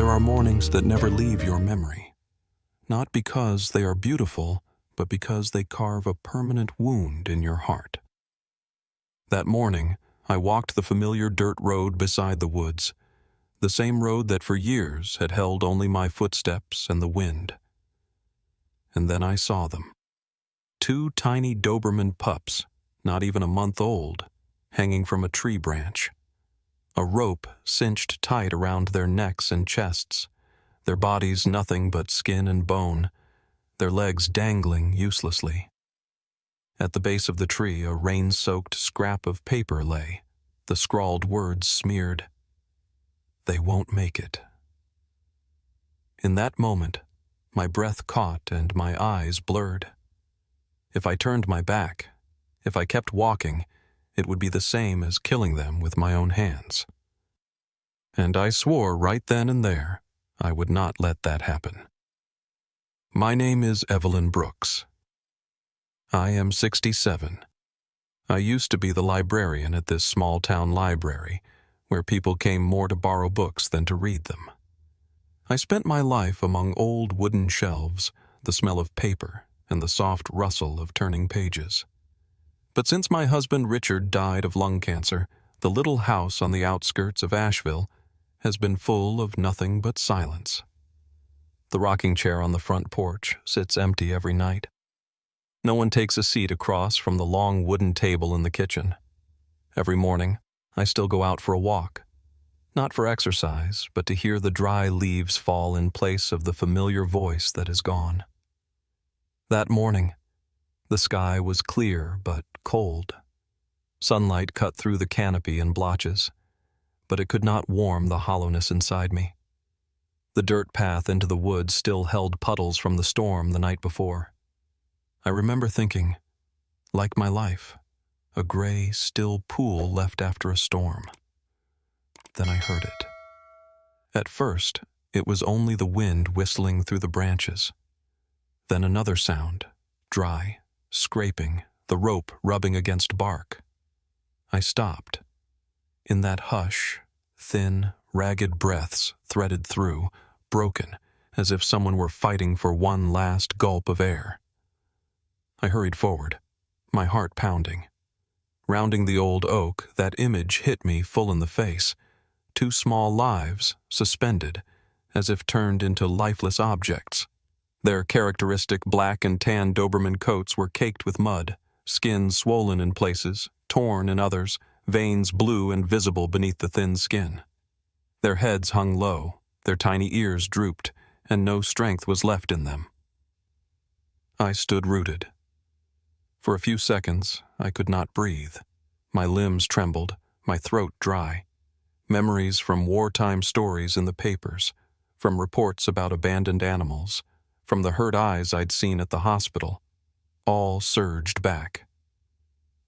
There are mornings that never leave your memory, not because they are beautiful, but because they carve a permanent wound in your heart. That morning, I walked the familiar dirt road beside the woods, the same road that for years had held only my footsteps and the wind. And then I saw them. 2 tiny Doberman pups, not even a month old, hanging from a tree branch. A rope cinched tight around their necks and chests, their bodies nothing but skin and bone, their legs dangling uselessly. At the base of the tree, a rain-soaked scrap of paper lay, the scrawled words smeared, "They won't make it." In that moment, my breath caught and my eyes blurred. If I turned my back, if I kept walking, it would be the same as killing them with my own hands. And I swore right then and there I would not let that happen. My name is Evelyn Brooks. I am 67. I used to be the librarian at this small-town library, where people came more to borrow books than to read them. I spent my life among old wooden shelves, the smell of paper, and the soft rustle of turning pages. But since my husband Richard died of lung cancer, the little house on the outskirts of Asheville has been full of nothing but silence. The rocking chair on the front porch sits empty every night. No one takes a seat across from the long wooden table in the kitchen. Every morning, I still go out for a walk, not for exercise, but to hear the dry leaves fall in place of the familiar voice that is gone. That morning, the sky was clear but cold. Sunlight cut through the canopy in blotches, but it could not warm the hollowness inside me. The dirt path into the woods still held puddles from the storm the night before. I remember thinking, like my life, a gray, still pool left after a storm. Then I heard it. At first, it was only the wind whistling through the branches. Then another sound, dry, scraping, the rope rubbing against bark. I stopped. In that hush, thin, ragged breaths threaded through, broken, as if someone were fighting for one last gulp of air. I hurried forward, my heart pounding. Rounding the old oak, that image hit me full in the face. 2 small lives, suspended, as if turned into lifeless objects. Their characteristic black and tan Doberman coats were caked with mud, skins swollen in places, torn in others, veins blue and visible beneath the thin skin. Their heads hung low, their tiny ears drooped, and no strength was left in them. I stood rooted. For a few seconds, I could not breathe. My limbs trembled, my throat dry. Memories from wartime stories in the papers, from reports about abandoned animals, from the hurt eyes I'd seen at the hospital, all surged back.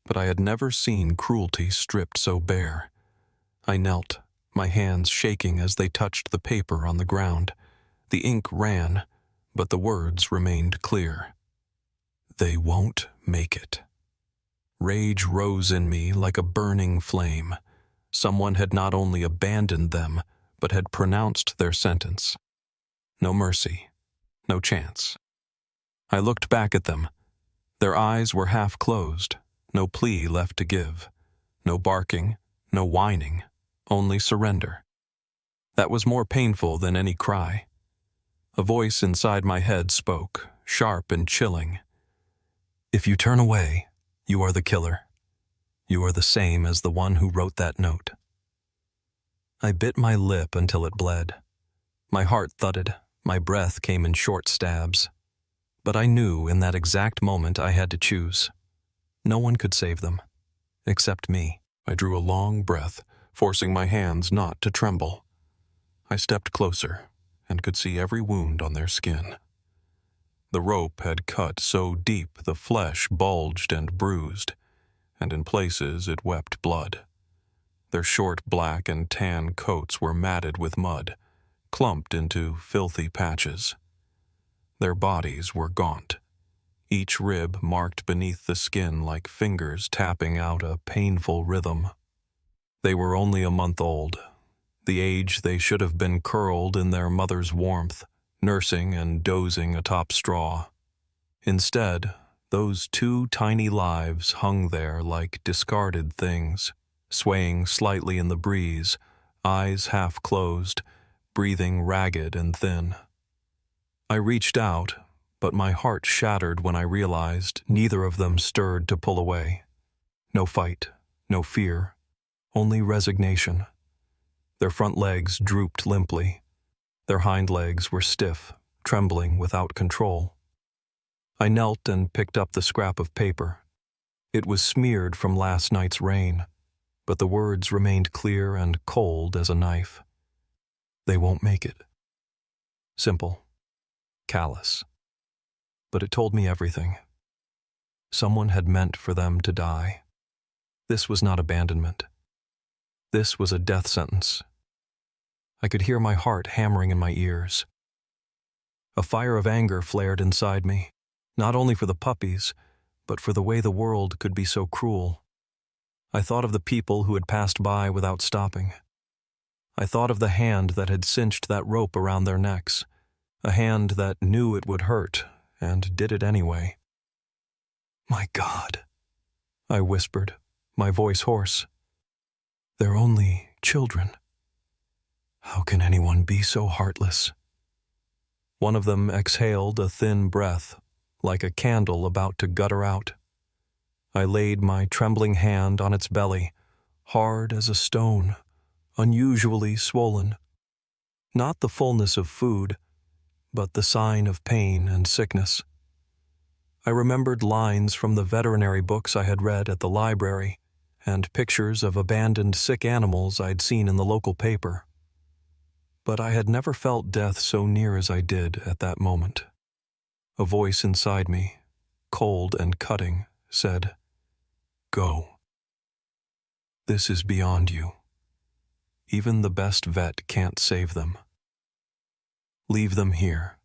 But I had never seen cruelty stripped so bare. I knelt, my hands shaking as they touched the paper on the ground. The ink ran, but the words remained clear. They won't make it. Rage rose in me like a burning flame. Someone had not only abandoned them, but had pronounced their sentence. No mercy, no chance. I looked back at them. Their eyes were half closed, no plea left to give. No barking, no whining, only surrender. That was more painful than any cry. A voice inside my head spoke, sharp and chilling. If you turn away, you are the killer. You are the same as the one who wrote that note. I bit my lip until it bled. My heart thudded, my breath came in short stabs. But I knew in that exact moment I had to choose. No one could save them, except me. I drew a long breath, forcing my hands not to tremble. I stepped closer and could see every wound on their skin. The rope had cut so deep the flesh bulged and bruised, and in places it wept blood. Their short black and tan coats were matted with mud, clumped into filthy patches. Their bodies were gaunt, each rib marked beneath the skin like fingers tapping out a painful rhythm. They were only a month old, the age they should have been curled in their mother's warmth, nursing and dozing atop straw. Instead, those two tiny lives hung there like discarded things, swaying slightly in the breeze, eyes half closed, breathing ragged and thin. I reached out, but my heart shattered when I realized neither of them stirred to pull away. No fight, no fear, only resignation. Their front legs drooped limply. Their hind legs were stiff, trembling without control. I knelt and picked up the scrap of paper. It was smeared from last night's rain, but the words remained clear and cold as a knife. They won't make it. Simple. Callous. But it told me everything. Someone had meant for them to die. This was not abandonment. This was a death sentence. I could hear my heart hammering in my ears. A fire of anger flared inside me, not only for the puppies, but for the way the world could be so cruel. I thought of the people who had passed by without stopping. I thought of the hand that had cinched that rope around their necks, a hand that knew it would hurt and did it anyway. "My God," I whispered, my voice hoarse. "They're only children. How can anyone be so heartless?" One of them exhaled a thin breath, like a candle about to gutter out. I laid my trembling hand on its belly, hard as a stone, unusually swollen. Not the fullness of food, but the sign of pain and sickness. I remembered lines from the veterinary books I had read at the library and pictures of abandoned sick animals I'd seen in the local paper. But I had never felt death so near as I did at that moment. A voice inside me, cold and cutting, said, "Go. This is beyond you. Even the best vet can't save them. Leave them here."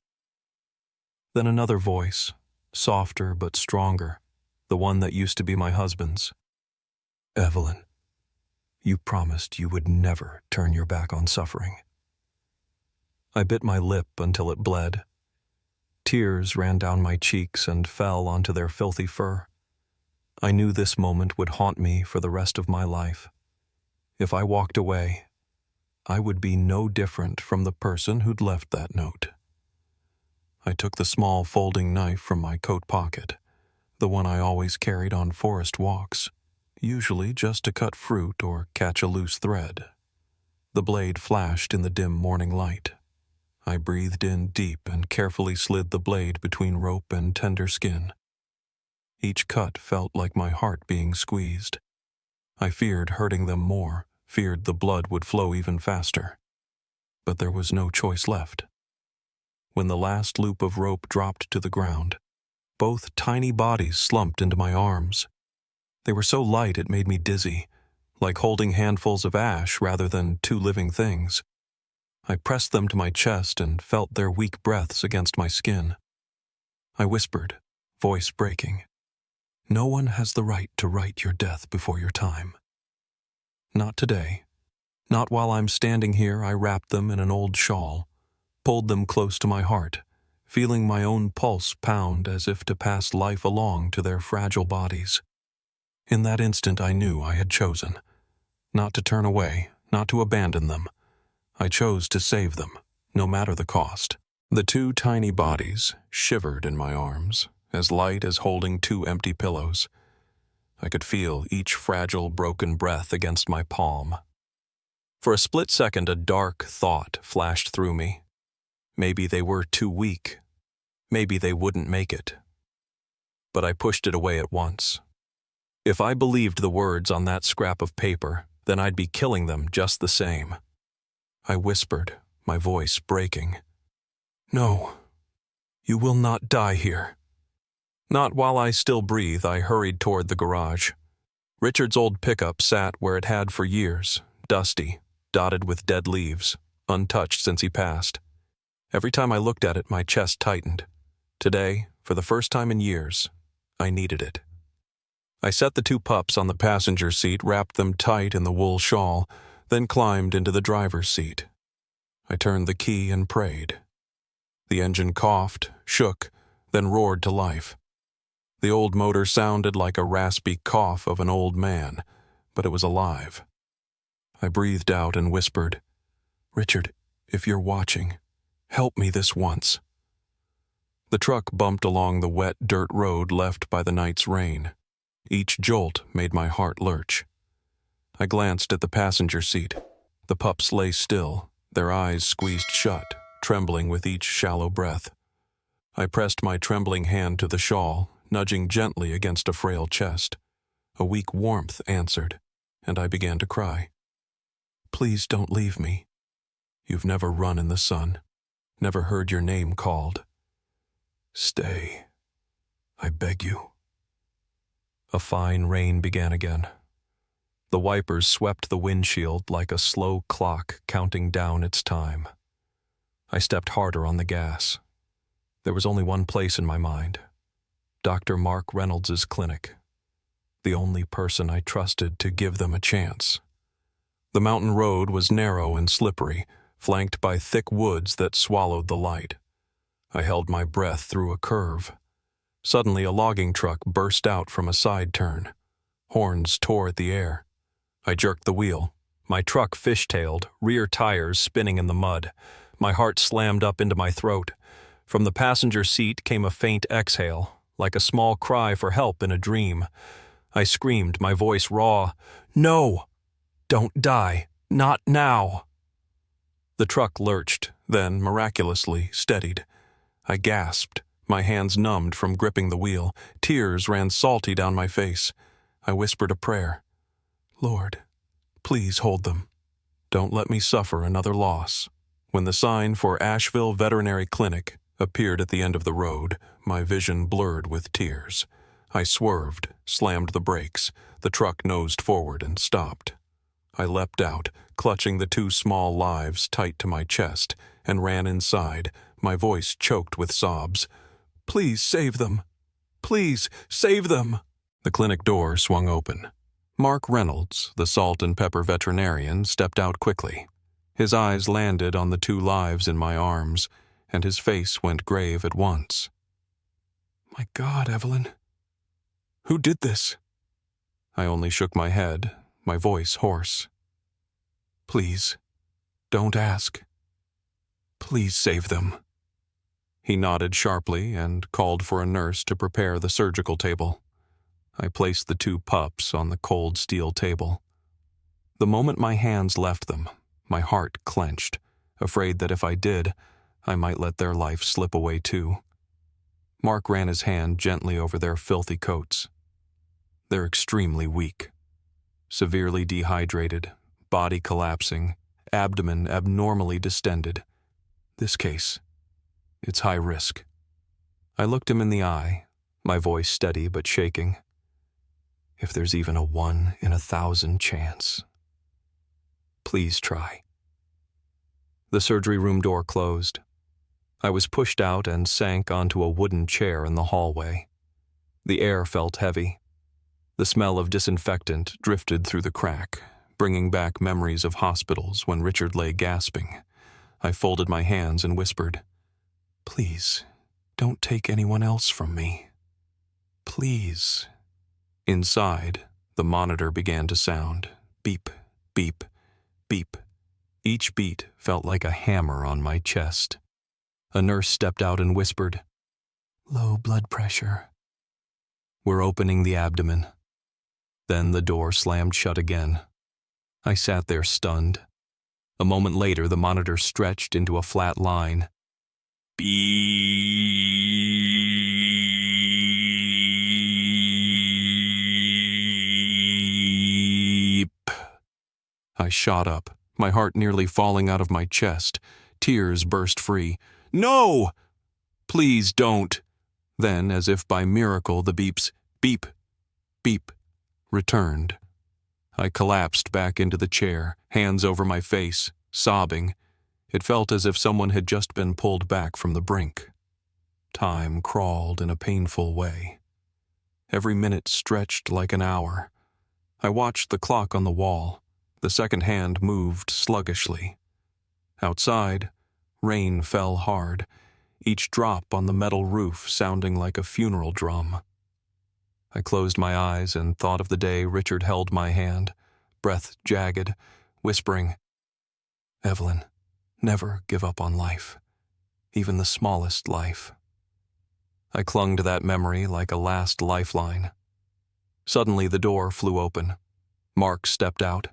Then another voice, softer but stronger, the one that used to be my husband's. "Evelyn, you promised you would never turn your back on suffering." I bit my lip until it bled. Tears ran down my cheeks and fell onto their filthy fur. I knew this moment would haunt me for the rest of my life. If I walked away, I would be no different from the person who'd left that note. I took the small folding knife from my coat pocket, the one I always carried on forest walks, usually just to cut fruit or catch a loose thread. The blade flashed in the dim morning light. I breathed in deep and carefully slid the blade between rope and tender skin. Each cut felt like my heart being squeezed. I feared hurting them more, feared the blood would flow even faster. But there was no choice left. When the last loop of rope dropped to the ground, both tiny bodies slumped into my arms. They were so light it made me dizzy, like holding handfuls of ash rather than two living things. I pressed them to my chest and felt their weak breaths against my skin. I whispered, voice breaking, "No one has the right to write your death before your time." Not today. Not while I'm standing here. I wrapped them in an old shawl, pulled them close to my heart, feeling my own pulse pound as if to pass life along to their fragile bodies. In that instant I knew I had chosen. Not to turn away, not to abandon them. I chose to save them, no matter the cost. The two tiny bodies shivered in my arms, as light as holding two empty pillows. I could feel each fragile, broken breath against my palm. For a split second, a dark thought flashed through me. Maybe they were too weak. Maybe they wouldn't make it. But I pushed it away at once. If I believed the words on that scrap of paper, then I'd be killing them just the same. I whispered, my voice breaking. "No, you will not die here." Not while I still breathed. I hurried toward the garage. Richard's old pickup sat where it had for years, dusty, dotted with dead leaves, untouched since he passed. Every time I looked at it, my chest tightened. Today, for the first time in years, I needed it. I set the two pups on the passenger seat, wrapped them tight in the wool shawl, then climbed into the driver's seat. I turned the key and prayed. The engine coughed, shook, then roared to life. The old motor sounded like a raspy cough of an old man, but it was alive. I breathed out and whispered, "Richard, if you're watching, help me this once." The truck bumped along the wet dirt road left by the night's rain. Each jolt made my heart lurch. I glanced at the passenger seat. The pups lay still, their eyes squeezed shut, trembling with each shallow breath. I pressed my trembling hand to the shawl, nudging gently against a frail chest. A weak warmth answered, and I began to cry. "Please don't leave me. You've never run in the sun, never heard your name called. Stay, I beg you." A fine rain began again. The wipers swept the windshield like a slow clock counting down its time. I stepped harder on the gas. There was only one place in my mind: Dr. Mark Reynolds' clinic. The only person I trusted to give them a chance. The mountain road was narrow and slippery, flanked by thick woods that swallowed the light. I held my breath through a curve. Suddenly a logging truck burst out from a side turn. Horns tore at the air. I jerked the wheel. My truck fishtailed, rear tires spinning in the mud. My heart slammed up into my throat. From the passenger seat came a faint exhale, like a small cry for help in a dream. I screamed, my voice raw, "No! Don't die! Not now!" The truck lurched, then, miraculously, steadied. I gasped, my hands numbed from gripping the wheel. Tears ran salty down my face. I whispered a prayer. "Lord, please hold them. Don't let me suffer another loss." When the sign for Asheville Veterinary Clinic appeared at the end of the road, my vision blurred with tears. I swerved, slammed the brakes. The truck nosed forward and stopped. I leapt out, clutching the two small lives tight to my chest, and ran inside, my voice choked with sobs. "Please save them. Please save them." The clinic door swung open. Mark Reynolds, the salt and pepper veterinarian, stepped out quickly. His eyes landed on the two lives in my arms, and his face went grave at once. "My God, Evelyn. Who did this?" I only shook my head, my voice hoarse. "Please, don't ask. Please save them." He nodded sharply and called for a nurse to prepare the surgical table. I placed the two pups on the cold steel table. The moment my hands left them, my heart clenched, afraid that if I did, I might let their life slip away too. Mark ran his hand gently over their filthy coats. They're extremely weak. Severely dehydrated, body collapsing, abdomen abnormally distended. This case, it's high risk. I looked him in the eye, my voice steady but shaking. If there's even a 1 in 1,000 chance, please try. The surgery room door closed. I was pushed out and sank onto a wooden chair in the hallway. The air felt heavy. The smell of disinfectant drifted through the crack, bringing back memories of hospitals when Richard lay gasping. I folded my hands and whispered, "Please, don't take anyone else from me. Please." Inside, the monitor began to sound. Beep, beep, beep. Each beat felt like a hammer on my chest. A nurse stepped out and whispered, "Low blood pressure." "We're opening the abdomen." Then the door slammed shut again. I sat there stunned. A moment later, the monitor stretched into a flat line. Beep. I shot up, my heart nearly falling out of my chest. Tears burst free. "No! Please don't." Then, as if by miracle, the beeps, beep, beep, returned. I collapsed back into the chair, hands over my face, sobbing. It felt as if someone had just been pulled back from the brink. Time crawled in a painful way. Every minute stretched like an hour. I watched the clock on the wall. The second hand moved sluggishly. Outside, rain fell hard, each drop on the metal roof sounding like a funeral drum. I closed my eyes and thought of the day Richard held my hand, breath jagged, whispering, "Evelyn, never give up on life, even the smallest life." I clung to that memory like a last lifeline. Suddenly the door flew open. Mark stepped out,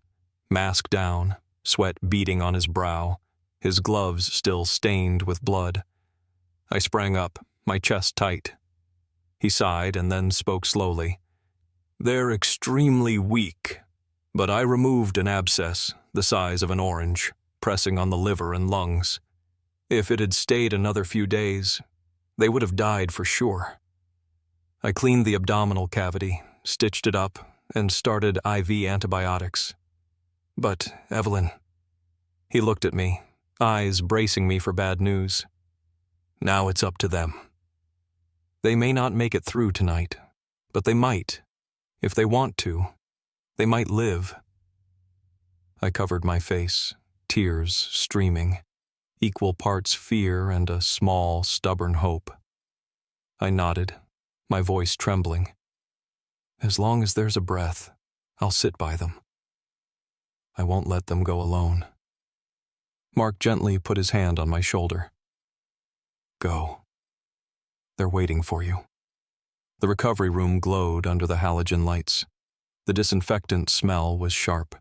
mask down, sweat beading on his brow, his gloves still stained with blood. I sprang up, my chest tight. He sighed and then spoke slowly. "They're extremely weak, but I removed an abscess the size of an orange, pressing on the liver and lungs. If it had stayed another few days, they would have died for sure." I cleaned the abdominal cavity, stitched it up, and started IV antibiotics. "But, Evelyn..." He looked at me, eyes bracing me for bad news. "Now it's up to them. They may not make it through tonight, but they might. If they want to, they might live." I covered my face, tears streaming, equal parts fear and a small, stubborn hope. I nodded, my voice trembling. "As long as there's a breath, I'll sit by them. I won't let them go alone." Mark gently put his hand on my shoulder. "Go. They're waiting for you." The recovery room glowed under the halogen lights. The disinfectant smell was sharp.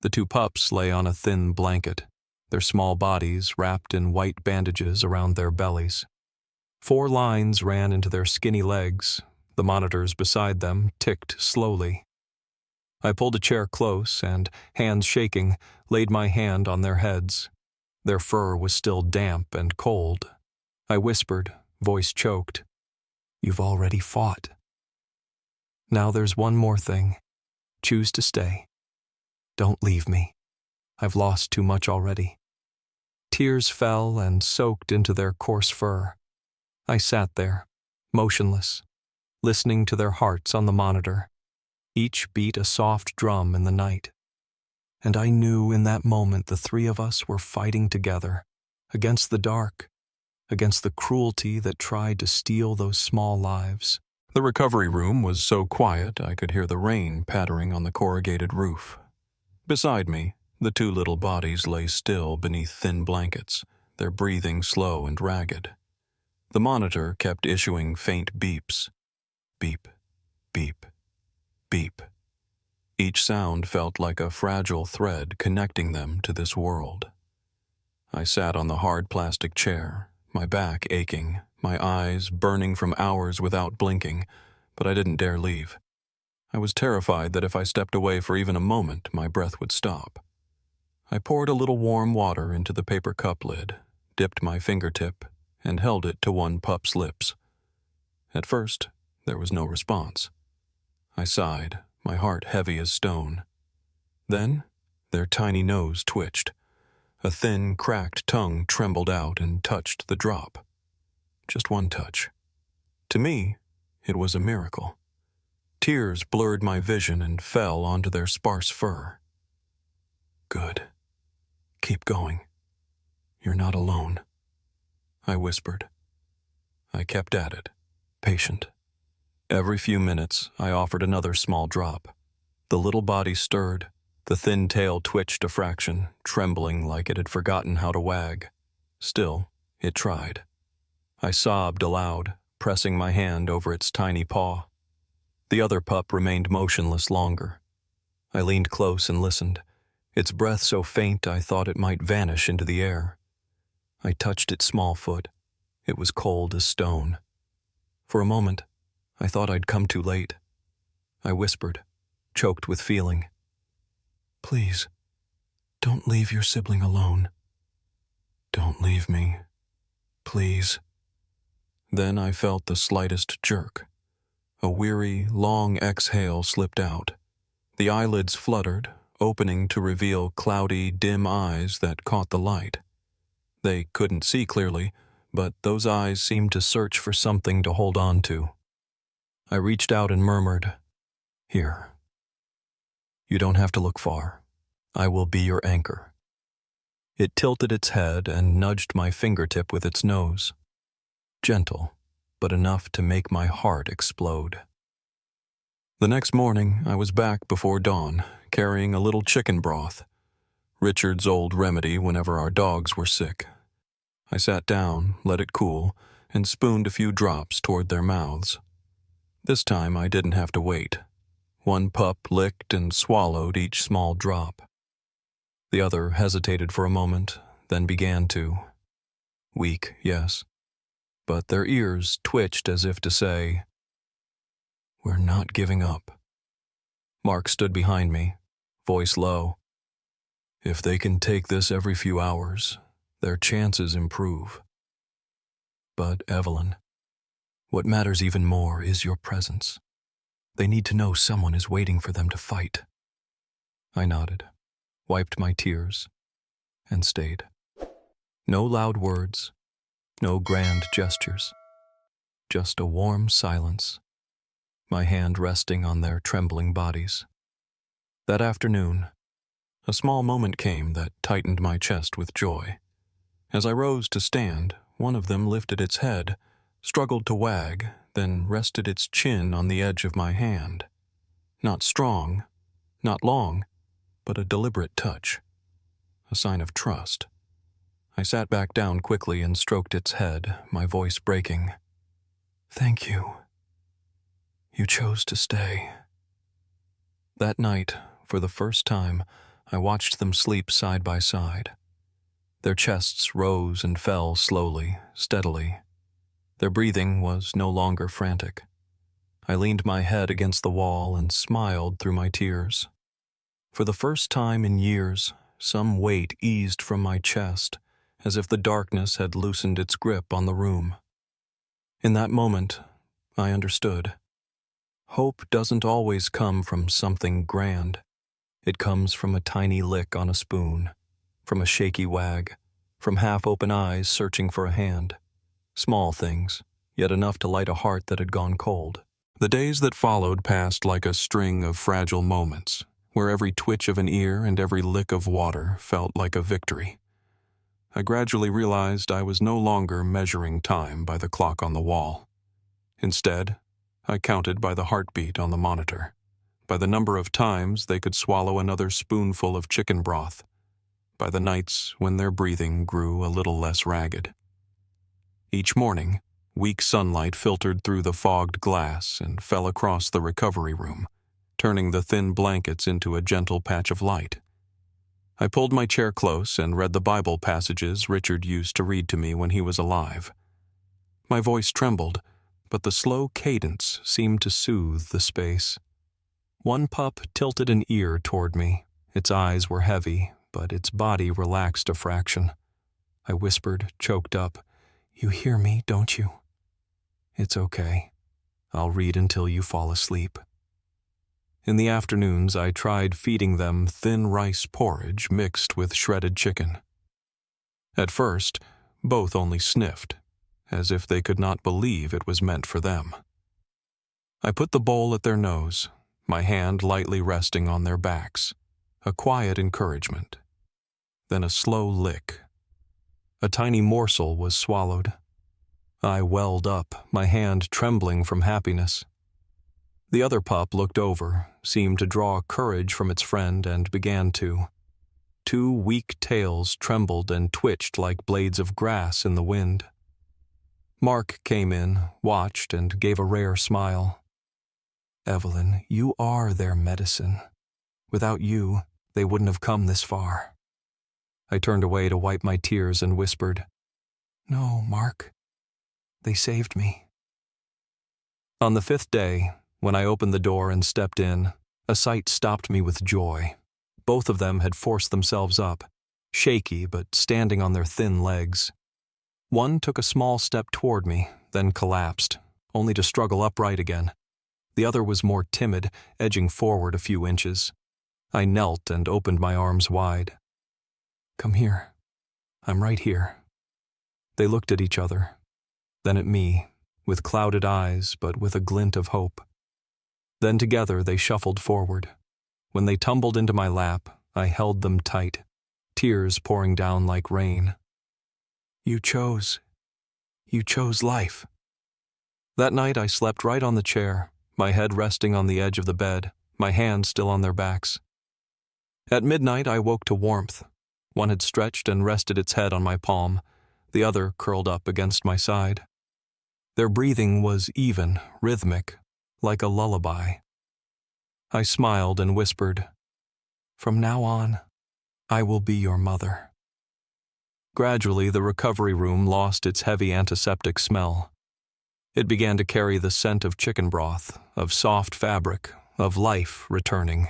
The two pups lay on a thin blanket, their small bodies wrapped in white bandages around their bellies. 4 lines ran into their skinny legs. The monitors beside them ticked slowly. I pulled a chair close and, hands shaking, laid my hand on their heads. Their fur was still damp and cold. I whispered, voice choked, "You've already fought. Now there's one more thing. Choose to stay. Don't leave me. I've lost too much already." Tears fell and soaked into their coarse fur. I sat there, motionless, listening to their hearts on the monitor. Each beat a soft drum in the night. And I knew in that moment the 3 of us were fighting together, against the dark, against the cruelty that tried to steal those small lives. The recovery room was so quiet I could hear the rain pattering on the corrugated roof. Beside me, the 2 little bodies lay still beneath thin blankets, their breathing slow and ragged. The monitor kept issuing faint beeps. Beep, beep, beep. Each sound felt like a fragile thread connecting them to this world. I sat on the hard plastic chair, my back aching, my eyes burning from hours without blinking, but I didn't dare leave. I was terrified that if I stepped away for even a moment, my breath would stop. I poured a little warm water into the paper cup lid, dipped my fingertip, and held it to one pup's lips. At first, there was no response. I sighed, my heart heavy as stone. Then, their tiny nose twitched. A thin, cracked tongue trembled out and touched the drop. Just one touch. To me, it was a miracle. Tears blurred my vision and fell onto their sparse fur. "Good. Keep going. You're not alone," I whispered. I kept at it, patient. Every few minutes, I offered another small drop. The little body stirred. The thin tail twitched a fraction, trembling like it had forgotten how to wag. Still, it tried. I sobbed aloud, pressing my hand over its tiny paw. The other pup remained motionless longer. I leaned close and listened, its breath so faint I thought it might vanish into the air. I touched its small foot. It was cold as stone. For a moment, I thought I'd come too late. I whispered, choked with feeling, "Please, don't leave your sibling alone. Don't leave me, please." Then I felt the slightest jerk. A weary, long exhale slipped out. The eyelids fluttered, opening to reveal cloudy, dim eyes that caught the light. They couldn't see clearly, but those eyes seemed to search for something to hold on to. I reached out and murmured, "Here. You don't have to look far. I will be your anchor. It tilted its head and nudged my fingertip with its nose. Gentle, but enough to make my heart explode. The next morning, I was back before dawn, carrying a little chicken broth, Richard's old remedy whenever our dogs were sick. I sat down, let it cool, and spooned a few drops toward their mouths. This time I didn't have to wait. One pup licked and swallowed each small drop. The other hesitated for a moment, then began to. Weak, yes, but their ears twitched as if to say, "We're not giving up." Mark stood behind me, voice low. "If they can take this every few hours, their chances improve." "But, Evelyn, what matters even more is your presence. They need to know someone is waiting for them to fight." I nodded, wiped my tears, and stayed. No loud words, no grand gestures, just a warm silence, my hand resting on their trembling bodies. That afternoon, a small moment came that tightened my chest with joy. As I rose to stand, one of them lifted its head, struggled to wag, then rested its chin on the edge of my hand. Not strong, not long, but a deliberate touch, a sign of trust. I sat back down quickly and stroked its head, my voice breaking. "Thank you. You chose to stay." That night, for the first time, I watched them sleep side by side. Their chests rose and fell slowly, steadily. Their breathing was no longer frantic. I leaned my head against the wall and smiled through my tears. For the first time in years, some weight eased from my chest, as if the darkness had loosened its grip on the room. In that moment, I understood. Hope doesn't always come from something grand. It comes from a tiny lick on a spoon, from a shaky wag, from half-open eyes searching for a hand. Small things, yet enough to light a heart that had gone cold. The days that followed passed like a string of fragile moments, where every twitch of an ear and every lick of water felt like a victory. I gradually realized I was no longer measuring time by the clock on the wall. Instead, I counted by the heartbeat on the monitor, by the number of times they could swallow another spoonful of chicken broth, by the nights when their breathing grew a little less ragged. Each morning, weak sunlight filtered through the fogged glass and fell across the recovery room, turning the thin blankets into a gentle patch of light. I pulled my chair close and read the Bible passages Richard used to read to me when he was alive. My voice trembled, but the slow cadence seemed to soothe the space. One pup tilted an ear toward me. Its eyes were heavy, but its body relaxed a fraction. I whispered, choked up, "You hear me, don't you?" "It's okay. I'll read until you fall asleep." In the afternoons, I tried feeding them thin rice porridge mixed with shredded chicken. At first, both only sniffed, as if they could not believe it was meant for them. I put the bowl at their nose, my hand lightly resting on their backs, a quiet encouragement. Then a slow lick. A tiny morsel was swallowed. I welled up, my hand trembling from happiness. The other pup looked over, seemed to draw courage from its friend, and began to. Two weak tails trembled and twitched like blades of grass in the wind. Mark came in, watched, and gave a rare smile. "Evelyn, you are their medicine. Without you, they wouldn't have come this far." I turned away to wipe my tears and whispered, "No, Mark. They saved me." On the 5th day, when I opened the door and stepped in, a sight stopped me with joy. Both of them had forced themselves up, shaky but standing on their thin legs. One took a small step toward me, then collapsed, only to struggle upright again. The other was more timid, edging forward a few inches. I knelt and opened my arms wide. "Come here. I'm right here." They looked at each other, then at me, with clouded eyes but with a glint of hope. Then together they shuffled forward. When they tumbled into my lap, I held them tight, tears pouring down like rain. You chose life. That night I slept right on the chair, my head resting on the edge of the bed, my hands still on their backs. At midnight I woke to warmth. One had stretched and rested its head on my palm, the other curled up against my side. Their breathing was even, rhythmic, like a lullaby. I smiled and whispered, "From now on, I will be your mother." Gradually, the recovery room lost its heavy antiseptic smell. It began to carry the scent of chicken broth, of soft fabric, of life returning.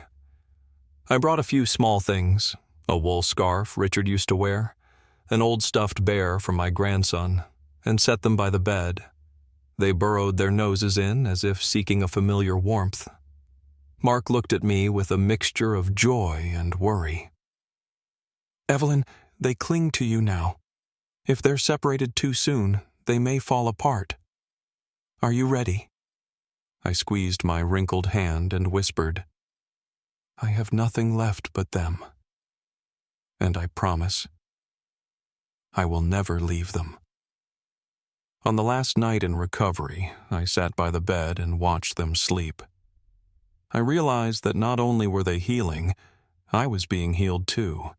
I brought a few small things, a wool scarf Richard used to wear, an old stuffed bear from my grandson, and set them by the bed. They burrowed their noses in as if seeking a familiar warmth. Mark looked at me with a mixture of joy and worry. "Evelyn, they cling to you now. If they're separated too soon, they may fall apart. Are you ready?" I squeezed my wrinkled hand and whispered, "I have nothing left but them. And I promise, I will never leave them." On the last night in recovery, I sat by the bed and watched them sleep. I realized that not only were they healing, I was being healed too.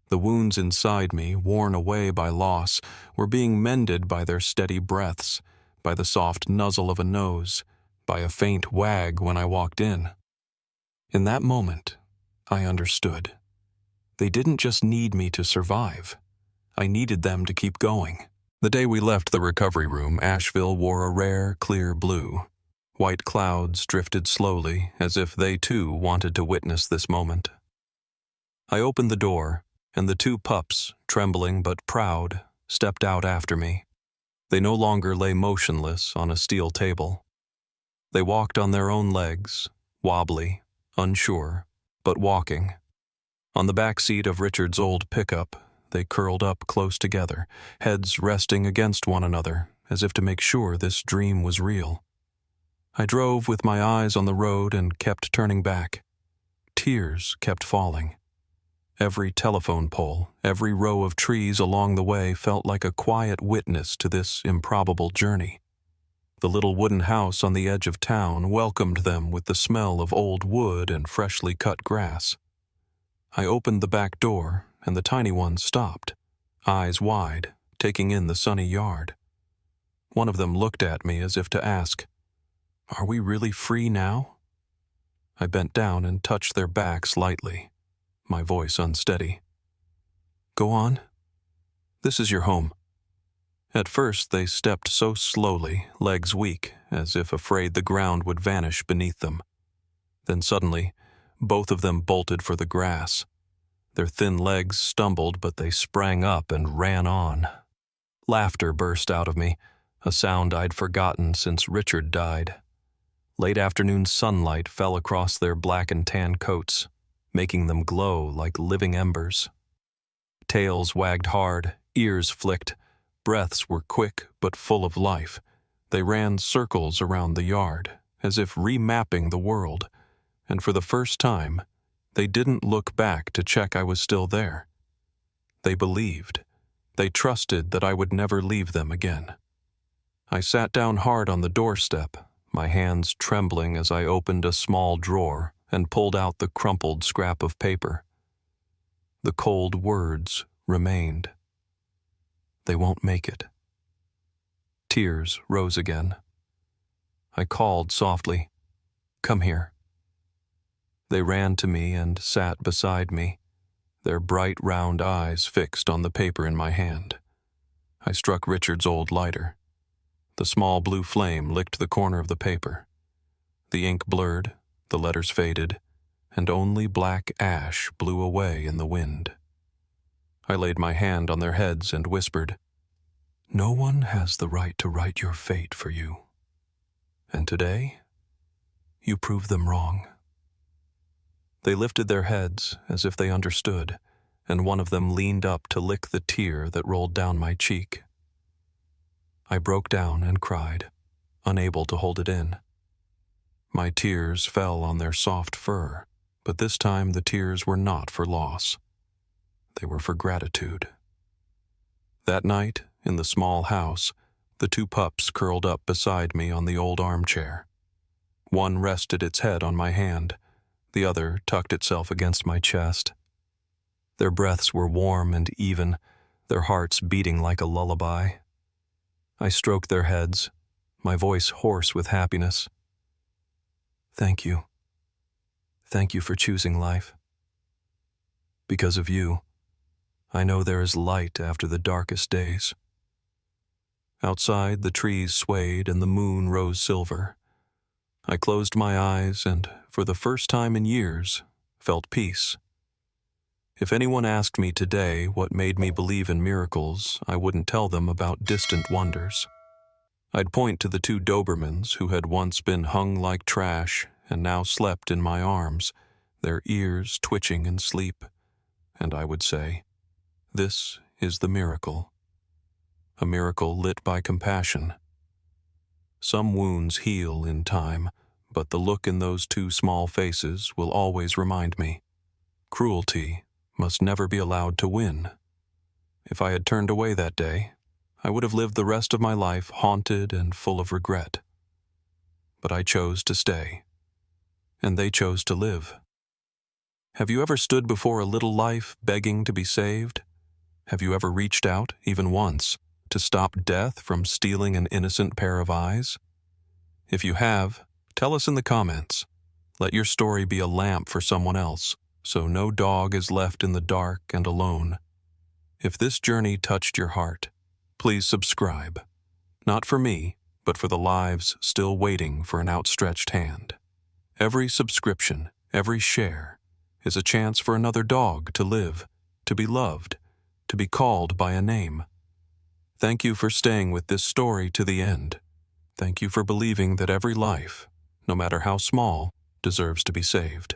The wounds inside me, worn away by loss, were being mended by their steady breaths, by the soft nuzzle of a nose, by a faint wag when I walked in. In that moment, I understood. They didn't just need me to survive. I needed them to keep going. The day we left the recovery room, Asheville wore a rare, clear blue. White clouds drifted slowly, as if they too wanted to witness this moment. I opened the door, and the two pups, trembling but proud, stepped out after me. They no longer lay motionless on a steel table. They walked on their own legs, wobbly, unsure, but walking. On the back seat of Richard's old pickup, they curled up close together, heads resting against one another, as if to make sure this dream was real. I drove with my eyes on the road and kept turning back. Tears kept falling. Every telephone pole, every row of trees along the way felt like a quiet witness to this improbable journey. The little wooden house on the edge of town welcomed them with the smell of old wood and freshly cut grass. I opened the back door, and the tiny ones stopped, eyes wide, taking in the sunny yard. One of them looked at me as if to ask, "Are we really free now?" I bent down and touched their backs lightly, my voice unsteady. "Go on. This is your home." At first they stepped so slowly, legs weak, as if afraid the ground would vanish beneath them. Then suddenly, both of them bolted for the grass. Their thin legs stumbled, but they sprang up and ran on. Laughter burst out of me, a sound I'd forgotten since Richard died. Late afternoon sunlight fell across their black and tan coats, making them glow like living embers. Tails wagged hard, ears flicked, breaths were quick but full of life. They ran circles around the yard, as if remapping the world, and for the first time, they didn't look back to check I was still there. They believed. They trusted that I would never leave them again. I sat down hard on the doorstep, my hands trembling as I opened a small drawer and pulled out the crumpled scrap of paper. The cold words remained. They won't make it. Tears rose again. I called softly, "Come here." They ran to me and sat beside me, their bright round eyes fixed on the paper in my hand. I struck Richard's old lighter. The small blue flame licked the corner of the paper. The ink blurred, the letters faded, and only black ash blew away in the wind. I laid my hand on their heads and whispered, "No one has the right to write your fate for you. And today, you proved them wrong." They lifted their heads as if they understood, and one of them leaned up to lick the tear that rolled down my cheek. I broke down and cried, unable to hold it in. My tears fell on their soft fur, but this time the tears were not for loss. They were for gratitude. That night, in the small house, the two pups curled up beside me on the old armchair. One rested its head on my hand, the other tucked itself against my chest. Their breaths were warm and even, their hearts beating like a lullaby. I stroked their heads, my voice hoarse with happiness. Thank you. Thank you for choosing life. Because of you, I know there is light after the darkest days. Outside, the trees swayed and the moon rose silver. I closed my eyes and, for the first time in years, felt peace. If anyone asked me today what made me believe in miracles, I wouldn't tell them about distant wonders. I'd point to the two Dobermans who had once been hung like trash and now slept in my arms, their ears twitching in sleep, and I would say, "This is the miracle. A miracle lit by compassion. Some wounds heal in time, but the look in those two small faces will always remind me. Cruelty must never be allowed to win. If I had turned away that day, I would have lived the rest of my life haunted and full of regret. But I chose to stay, and they chose to live. Have you ever stood before a little life begging to be saved? Have you ever reached out, even once, to stop death from stealing an innocent pair of eyes? If you have, tell us in the comments. Let your story be a lamp for someone else, so no dog is left in the dark and alone. If this journey touched your heart, please subscribe. Not for me, but for the lives still waiting for an outstretched hand. Every subscription, every share, is a chance for another dog to live, to be loved, to be called by a name. Thank you for staying with this story to the end. Thank you for believing that every life, no matter how small, deserves to be saved.